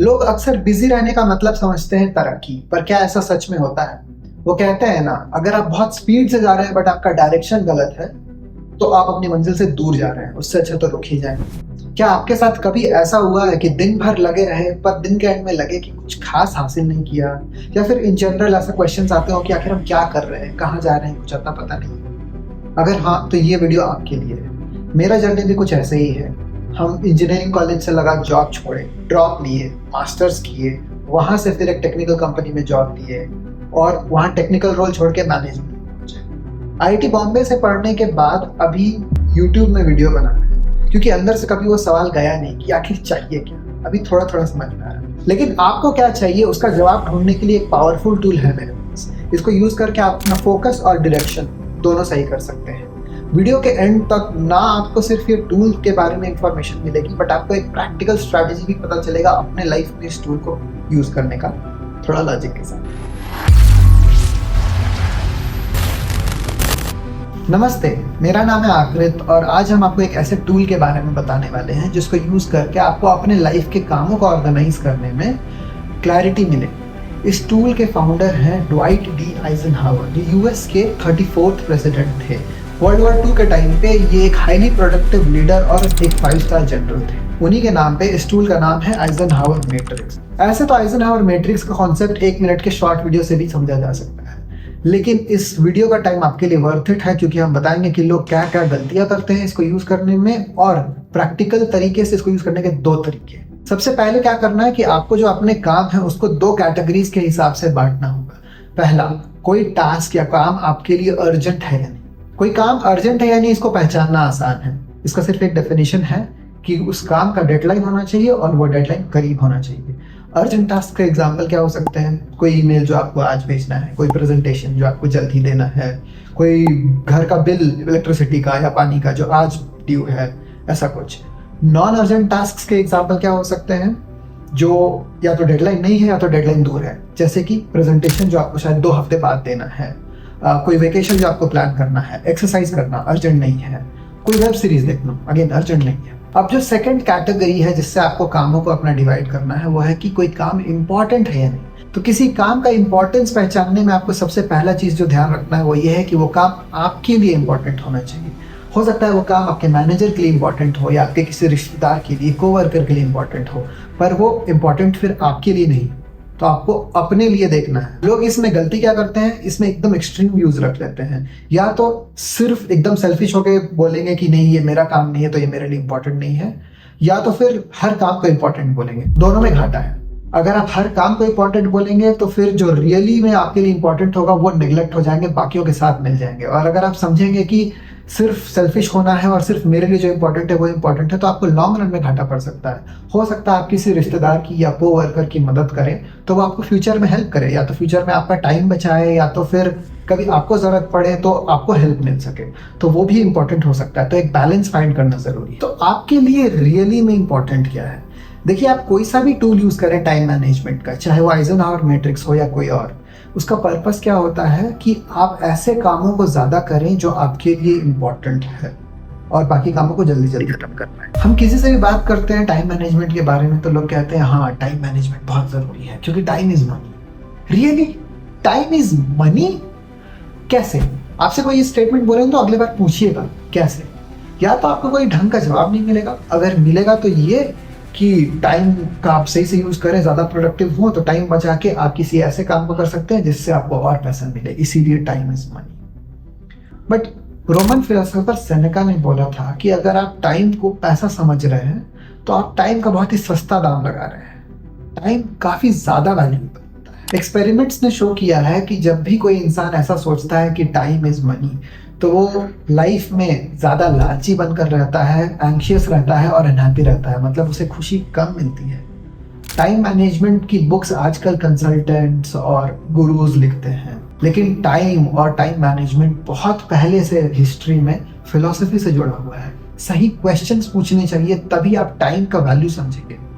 लोग अक्सर बिजी रहने का मतलब समझते हैं तरक्की, पर क्या ऐसा सच में होता है? वो कहते हैं ना, अगर आप बहुत स्पीड से जा रहे हैं बट आपका डायरेक्शन गलत है तो आप अपनी मंजिल से दूर जा रहे हैं, उससे अच्छा तो रुक ही जाए। क्या आपके साथ कभी ऐसा हुआ है कि दिन भर लगे रहे पर दिन के एंड में लगे कि कुछ खास हासिल नहीं किया, या फिर इन जनरल ऐसा क्वेश्चंस आते हो कि आखिर हम क्या कर रहे हैं, कहाँ जा रहे हैं, कुछ अता पता नहीं? अगर हाँ, तो ये वीडियो आपके लिए है। मेरा जर्नी भी कुछ ऐसे ही है। हम इंजीनियरिंग कॉलेज से लगा जॉब छोड़े, ड्रॉप लिए, मास्टर्स किए, वहाँ से फिर एक टेक्निकल कंपनी में जॉब लिए और वहाँ टेक्निकल रोल छोड़ के मैनेजमेंट में पहुंचे। आईआईटी बॉम्बे से पढ़ने के बाद अभी यूट्यूब में वीडियो बना रहे हैं, क्योंकि अंदर से कभी वो सवाल गया नहीं कि आखिर चाहिए क्या। अभी थोड़ा थोड़ा समझ में आ रहा है, लेकिन आपको क्या चाहिए उसका जवाब ढूंढने के लिए एक पावरफुल टूल है मेरे पास। इसको यूज करके आप अपना फोकस और डायरेक्शन दोनों सही कर सकते हैं। वीडियो के एंड तक ना आपको सिर्फ ये टूल के बारे में इंफॉर्मेशन मिलेगी, बट आपको एक प्रैक्टिकल स्ट्रैटेजी भी पता चलेगा अपने लाइफ में इस टूल को यूज करने का, थोड़ा लॉजिक के साथ। नमस्ते, मेरा नाम है आकृत और आज हम आपको एक ऐसे टूल के बारे में बताने वाले हैं जिसको यूज करके आपको अपने लाइफ के कामों को ऑर्गेनाइज करने में क्लैरिटी मिले। इस टूल के फाउंडर हैं ड्वाइट डी आइजनहावर। ये यूएस के 34th प्रेसिडेंट थे। वर्ल्ड वॉर 2 के टाइम पे ये एक हाईली प्रोडक्टिव लीडर और एक 5-स्टार जनरल थे। उन्हीं के नाम पे इस टूल का नाम है आइजनहावर मैट्रिक्स। ऐसे तो आइजनहावर मैट्रिक्स का कॉन्सेप्ट 1 मिनट के शॉर्ट वीडियो से भी समझा जा सकता है, लेकिन इस वीडियो का टाइम आपके लिए वर्थ इट है, क्योंकि हम बताएंगे कि लोग क्या क्या गलतियां करते हैं इसको यूज करने में और प्रैक्टिकल तरीके से इसको यूज करने के 2 तरीके। सबसे पहले क्या करना है कि आपको जो अपने काम है उसको 2 कैटेगरीज के हिसाब से बांटना होगा। पहला, कोई टास्क या काम आपके लिए अर्जेंट है या नहीं। कोई काम अर्जेंट है या नहीं इसको पहचानना आसान है। इसका सिर्फ एक डेफिनेशन है कि उस काम का डेडलाइन होना चाहिए और वो डेडलाइन करीब होना चाहिए। अर्जेंट टास्क का एग्जांपल क्या हो सकते हैं? कोई ईमेल जो आपको आज भेजना है, कोई प्रेजेंटेशन जो आपको जल्द ही देना है, कोई घर का बिल इलेक्ट्रिसिटी का या पानी का जो आज ड्यू है, ऐसा कुछ। नॉन अर्जेंट टास्क के एग्जांपल क्या हो सकते हैं? जो या तो डेडलाइन नहीं है या तो डेडलाइन दूर है, जैसे कि प्रेजेंटेशन जो आपको शायद 2 हफ्ते बाद देना है, कोई वेकेशन जो आपको प्लान करना है, एक्सरसाइज करना अर्जेंट नहीं है, कोई वेब सीरीज देखना अगेन अर्जेंट नहीं है। अब जो सेकंड कैटेगरी है जिससे आपको कामों को अपना डिवाइड करना है वो है कि कोई काम इंपॉर्टेंट है या नहीं। तो किसी काम का इंपॉर्टेंस पहचानने में आपको सबसे पहला चीज जो ध्यान रखना है वो ये है कि वो काम आपके लिए इंपॉर्टेंट होना चाहिए। हो सकता है वो काम आपके मैनेजर के लिए इंपॉर्टेंट हो या आपके किसी रिश्तेदार के लिए, कोवर्कर के लिए इंपॉर्टेंट हो, पर वो इंपॉर्टेंट फिर आपके लिए नहीं, तो आपको अपने लिए देखना है। लोग इसमें गलती क्या करते हैं, इसमें एकदम एक्सट्रीम व्यूज रख लेते हैं। या तो सिर्फ एकदम सेल्फिश होके बोलेंगे कि नहीं ये मेरा काम नहीं है तो ये मेरे लिए इंपॉर्टेंट नहीं है, या तो फिर हर काम को इंपॉर्टेंट बोलेंगे। दोनों में घाटा है। अगर आप हर काम को इंपॉर्टेंट बोलेंगे तो फिर जो रियली में आपके लिए इंपॉर्टेंट होगा वो नेग्लेक्ट हो जाएंगे, बाकियों के साथ मिल जाएंगे। और अगर आप समझेंगे कि सिर्फ सेल्फिश होना है और सिर्फ मेरे लिए जो इंपॉर्टेंट है वो इंपॉर्टेंट है, तो आपको लॉन्ग रन में घाटा पड़ सकता है। हो सकता है आप किसी रिश्तेदार की या कोवर्कर की मदद करें तो वो आपको फ्यूचर में हेल्प करे, या तो फ्यूचर में आपका टाइम बचाए, या तो फिर कभी आपको जरूरत पड़े तो आपको हेल्प मिल सके, तो वो भी इंपॉर्टेंट हो सकता है। तो एक बैलेंस फाइंड करना जरूरी है। तो आपके लिए रियली में इंपॉर्टेंट क्या है? देखिए, आप कोई सा भी टूल यूज करें टाइम मैनेजमेंट का, चाहे वो आइजनहावर मैट्रिक्स हो या कोई और, उसका पर्पस क्या होता है कि आप ऐसे कामों को ज्यादा करें जो आपके लिए इम्पोर्टेंट है और बाकी कामों को जल्दी जल्दी खत्म करना है। हम किसी से भी बात करते हैं टाइम मैनेजमेंट के बारे में तो लोग कहते हैं हाँ टाइम मैनेजमेंट बहुत जरूरी है क्योंकि time is money. Really time is money? कैसे? आपसे कोई स्टेटमेंट बोलेंगे तो अगले बार पूछिएगा कैसे। या तो आपको कोई ढंग का जवाब नहीं मिलेगा, अगर मिलेगा तो ये कि टाइम का आप सही से यूज करें, ज्यादा प्रोडक्टिव हो तो टाइम बचा के आप किसी ऐसे काम को कर सकते हैं जिससे आपको और पैसा मिले, इसीलिए time is money. But Roman philosopher Seneca ने बोला था कि अगर आप टाइम को पैसा समझ रहे हैं तो आप टाइम का बहुत ही सस्ता दाम लगा रहे हैं। टाइम काफी ज्यादा वैल्यूएबल होता है। एक्सपेरिमेंट्स ने शो किया है कि जब भी कोई इंसान ऐसा सोचता है कि टाइम इज मनी तो वो लाइफ में ज्यादा लालची बनकर रहता है, एंशियस रहता है और अनहैप्पी रहता है, मतलब उसे खुशी कम मिलती है। टाइम मैनेजमेंट की बुक्स आजकल कंसल्टेंट्स और गुरुज लिखते हैं, लेकिन टाइम और टाइम मैनेजमेंट बहुत पहले से हिस्ट्री में फिलॉसफी से जुड़ा हुआ है। सही क्वेश्चंस पूछने चाहिए, तभी आप टाइम का वैल्यू समझेंगे।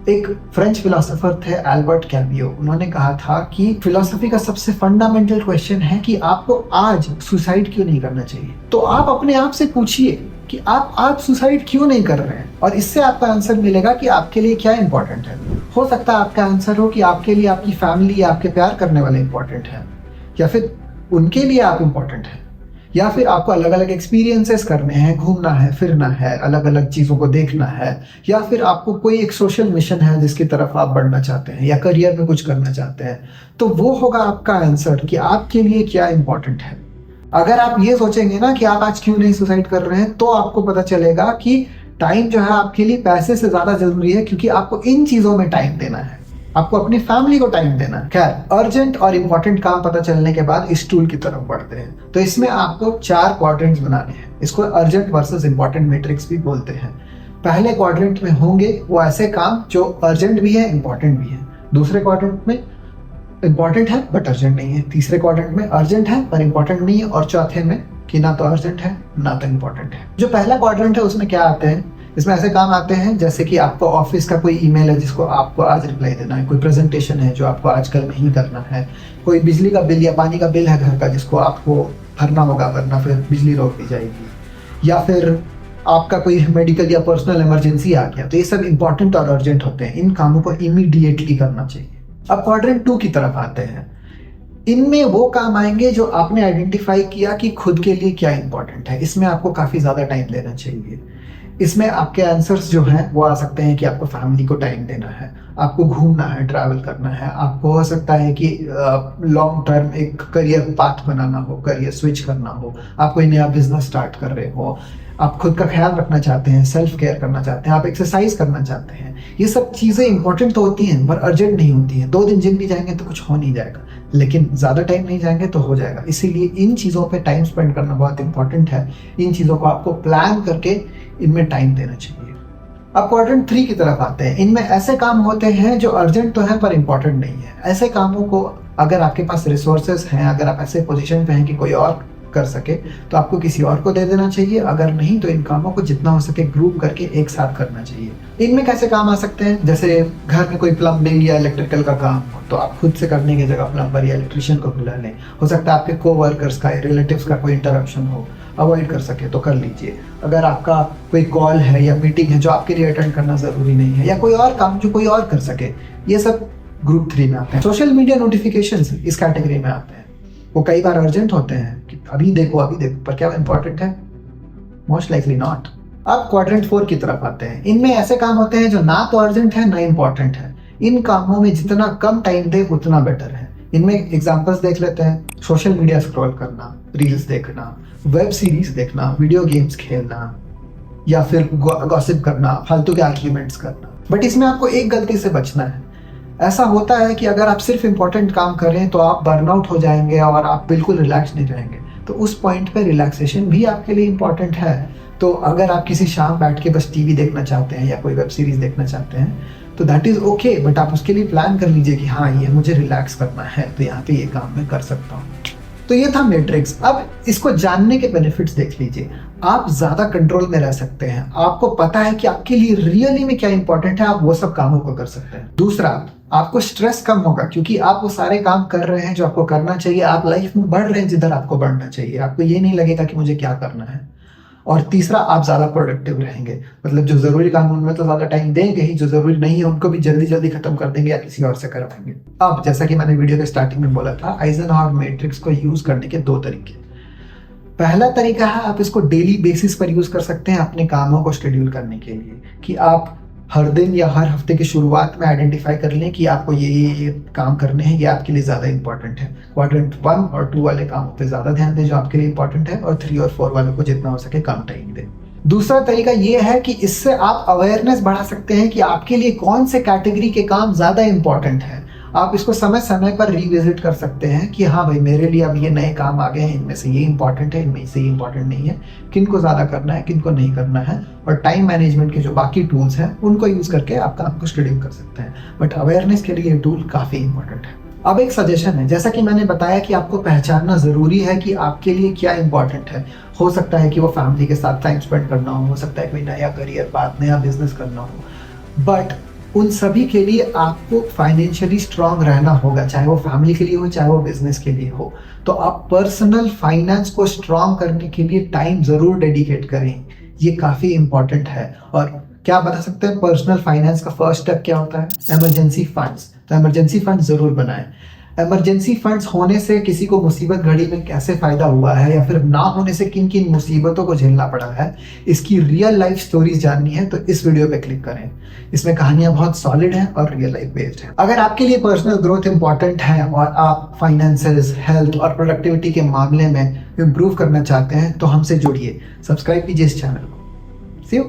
एक फ्रेंच फिलोसोफर थे एल्बर्ट कैम्यूओ, उन्होंने कहा था कि फिलोसफी का सबसे फंडामेंटल क्वेश्चन है कि आपको आज सुसाइड क्यों नहीं करना चाहिए। तो आप अपने आप से पूछिए कि आप आज सुसाइड क्यों नहीं कर रहे हैं, और इससे आपका आंसर मिलेगा कि आपके लिए क्या इंपॉर्टेंट है। हो सकता है आपका आंसर हो कि आपके लिए आपकी फैमिली या आपके प्यार करने वाले इंपॉर्टेंट है, या फिर उनके लिए आप इंपॉर्टेंट हैं, या फिर आपको अलग अलग एक्सपीरियंसेस करने हैं, घूमना है, फिरना है, अलग अलग चीज़ों को देखना है, या फिर आपको कोई एक सोशल मिशन है जिसकी तरफ आप बढ़ना चाहते हैं या करियर में कुछ करना चाहते हैं। तो वो होगा आपका आंसर कि आपके लिए क्या इंपॉर्टेंट है। अगर आप ये सोचेंगे ना कि आप आज क्यों नहीं सुसाइड कर रहे हैं, तो आपको पता चलेगा कि टाइम जो है आपके लिए पैसे से ज़्यादा जरूरी है, क्योंकि आपको इन चीज़ों में टाइम देना है, आपको अपनी फैमिली को टाइम देना है। खैर, अर्जेंट और इंपॉर्टेंट काम पता चलने के बाद इस टूल की तरफ बढ़ते हैं। तो इसमें आपको 4 क्वाड्रेंट्स बनाने हैं। इसको अर्जेंट वर्सेस इंपॉर्टेंट मैट्रिक्स भी बोलते हैं। पहले क्वाड्रेंट में होंगे वो ऐसे काम जो अर्जेंट भी है, इंपॉर्टेंट भी है। दूसरे क्वाड्रेंट में इंपॉर्टेंट है बट अर्जेंट नहीं है। तीसरे क्वाड्रेंट में अर्जेंट है पर इंपॉर्टेंट नहीं है। और चौथे में कि ना तो अर्जेंट है ना तो इंपॉर्टेंट है। जो पहला क्वाड्रेंट है उसमें क्या आते हैं, इसमें ऐसे काम आते हैं जैसे कि आपको ऑफिस का कोई ईमेल है जिसको आपको आज रिप्लाई देना है, कोई प्रेजेंटेशन है जो आपको आजकल नहीं करना है, कोई बिजली का बिल या पानी का बिल है घर का जिसको आपको भरना होगा वरना फिर बिजली रोक दी जाएगी, या फिर आपका कोई मेडिकल या पर्सनल इमरजेंसी आ गया। तो ये सब इंपॉर्टेंट और अर्जेंट होते हैं, इन कामों को इमीडिएटली करना चाहिए। अब क्वाड्रेंट 2 की तरफ आते हैं। इनमें वो काम आएंगे जो आपने आइडेंटिफाई किया कि खुद के लिए क्या इंपॉर्टेंट है। इसमें आपको काफ़ी ज़्यादा टाइम देना चाहिए। इसमें आपके आंसर्स जो हैं वो आ सकते हैं कि आपको फैमिली को टाइम देना है, आपको घूमना है, ट्रैवल करना है, आपको हो सकता है कि लॉन्ग टर्म एक करियर पाथ बनाना हो, करियर स्विच करना हो, आप कोई नया बिजनेस स्टार्ट कर रहे हो, आप खुद का ख्याल रखना चाहते हैं, सेल्फ केयर करना चाहते हैं, आप एक्सरसाइज करना चाहते हैं। ये सब चीज़ें इंपॉर्टेंट तो होती हैं पर अर्जेंट नहीं होती हैं। 2 दिन जिम नहीं जाएंगे तो कुछ हो नहीं जाएगा, लेकिन ज़्यादा टाइम नहीं जाएंगे तो हो जाएगा। इसीलिए इन चीज़ों पे टाइम स्पेंड करना बहुत इंपॉर्टेंट है। इन चीज़ों को आपको प्लान करके इनमें टाइम देना चाहिए। अब क्वाड्रेंट 3 की तरफ आते हैं। इनमें ऐसे काम होते हैं जो अर्जेंट तो है पर इंपॉर्टेंट नहीं है। ऐसे कामों को अगर आपके पास रिसोर्सेज हैं, अगर आप ऐसे पोजीशन पे हैं कि कोई और कर सके तो आपको किसी और को दे देना चाहिए। अगर नहीं तो इन कामों को जितना हो सके ग्रुप करके एक साथ करना चाहिए। इनमें कैसे काम आ सकते हैं, जैसे घर में कोई प्लम्बिंग या इलेक्ट्रिकल का काम हो तो आप खुद से करने की जगह प्लम्बर या इलेक्ट्रिशियन को बुला लें। हो सकता है आपके कोवर्कर्स का, रिलेटिव्स का कोई इंटरप्शन हो, अवॉइड कर सके तो कर लीजिए। अगर आपका कोई कॉल है या मीटिंग है जो आपके लिए अटेंड करना ज़रूरी नहीं है, या कोई और काम जो कोई और कर सके, ये सब ग्रुप 3 में आते हैं। सोशल मीडिया नोटिफिकेशंस इस कैटेगरी में आते हैं। वो कई बार अर्जेंट होते हैं कि अभी देखो, पर क्या इंपॉर्टेंट है? Most likely not. अब क्वाड्रेंट 4 की तरफ आते हैं। इनमें ऐसे काम होते हैं जो ना तो अर्जेंट है ना इंपॉर्टेंट है। इन कामों में जितना कम टाइम दे उतना बेटर है। इनमें एग्जांपल्स देख लेते हैं। सोशल मीडिया स्क्रॉल करना, रील्स देखना, वेब सीरीज देखना, वीडियो गेम्स खेलना, या फिर गॉसिप करना, फालतू के आर्ग्यूमेंट्स करना। बट इसमें आपको एक गलती से बचना है। ऐसा होता है कि अगर आप सिर्फ इंपॉर्टेंट काम कर रहे हैं तो आप बर्नआउट हो जाएंगे और आप बिल्कुल रिलैक्स नहीं रहेंगे। तो उस पॉइंट पे रिलैक्सेशन भी आपके लिए इंपॉर्टेंट है। तो अगर आप किसी शाम बैठ के बस टीवी देखना चाहते हैं या कोई वेब सीरीज देखना चाहते हैं तो दैट इज़ ओके, बट आप उसके लिए प्लान कर लीजिए कि हाँ ये मुझे रिलैक्स करना है तो यहाँ पे ये काम मैं कर सकता हूँ। तो ये था मैट्रिक्स। अब इसको जानने के बेनिफिट्स देख लीजिए। आप ज़्यादा कंट्रोल में रह सकते हैं। आपको पता है कि आपके लिए रियली में क्या इंपॉर्टेंट है, आप वो सब कामों को कर सकते हैं। दूसरा, आपको स्ट्रेस कम होगा क्योंकि आप वो सारे काम कर रहे हैं जो आपको करना चाहिए। आप लाइफ में बढ़ रहे हैं जिधर आपको बढ़ना चाहिए। आपको ये नहीं लगेगा कि मुझे क्या करना है। और तीसरा, आप ज़्यादा प्रोडक्टिव रहेंगे। मतलब जो ज़रूरी काम उनमें तो ज़्यादा टाइम देंगे ही, जो ज़रूरी नहीं है उनको भी जल्दी जल्दी खत्म कर देंगे या किसी और से करवाएंगे। अब जैसा कि मैंने वीडियो के स्टार्टिंग में बोला था, आइजनहॉवर मैट्रिक्स को यूज़ करने के 2 तरीके। पहला तरीका है आप इसको डेली बेसिस पर यूज़ कर सकते हैं अपने कामों को शेड्यूल करने के लिए, कि आप हर दिन या हर हफ्ते की शुरुआत में आइडेंटिफाई कर लें कि आपको ये काम करने हैं, ये आपके लिए ज़्यादा इंपॉर्टेंट है। क्वाड्रेंट 1 और 2 वाले कामों पे ज़्यादा ध्यान दें जो आपके लिए इंपॉर्टेंट है, और 3 और 4 वालों को जितना हो सके कम टाइम दें। दूसरा तरीका ये है कि इससे आप अवेयरनेस बढ़ा सकते हैं कि आपके लिए कौन से कैटेगरी के काम ज़्यादा इंपॉर्टेंट है। आप इसको समय समय पर रिविजिट कर सकते हैं कि हाँ भाई, मेरे लिए अब ये नए काम आ गए हैं, इनमें से ये इंपॉर्टेंट है, इनमें से ये इंपॉर्टेंट नहीं है, किनको ज़्यादा करना है, किनको नहीं करना है। और टाइम मैनेजमेंट के जो बाकी टूल्स हैं उनको यूज़ करके आप काम को शेड्यूल कर सकते हैं। बट अवेयरनेस के लिए ये टूल काफ़ी इंपॉर्टेंट है। अब एक सजेशन है, जैसा कि मैंने बताया कि आपको पहचानना ज़रूरी है कि आपके लिए क्या इंपॉर्टेंट है। हो सकता है कि वो फैमिली के साथ टाइम स्पेंड करना हो सकता है कोई नया करियर पाथ, नया बिजनेस करना हो। बट उन सभी के लिए आपको फाइनेंशियली स्ट्रांग रहना होगा, चाहे वो फैमिली के लिए हो चाहे वो बिजनेस के लिए हो। तो आप पर्सनल फाइनेंस को स्ट्रांग करने के लिए टाइम ज़रूर डेडिकेट करें, ये काफ़ी इंपॉर्टेंट है। और क्या आप बता सकते हैं पर्सनल फाइनेंस का फर्स्ट स्टेप क्या होता है? Emergency funds. तो इमरजेंसी फंड जरूर बनाएं। इमरजेंसी फंड्स होने से किसी को मुसीबत घड़ी में कैसे फायदा हुआ है या फिर ना होने से किन किन मुसीबतों को झेलना पड़ा है, इसकी रियल लाइफ स्टोरीज जाननी है तो इस वीडियो पे क्लिक करें। इसमें कहानियां बहुत सॉलिड हैं और रियल लाइफ बेस्ड हैं। अगर आपके लिए पर्सनल ग्रोथ इंपॉर्टेंट है और आप फाइनेंसेस, हेल्थ और प्रोडक्टिविटी के मामले में इंप्रूव करना चाहते हैं तो हमसे जुड़िए, सब्सक्राइब कीजिए इस चैनल को। सी यू।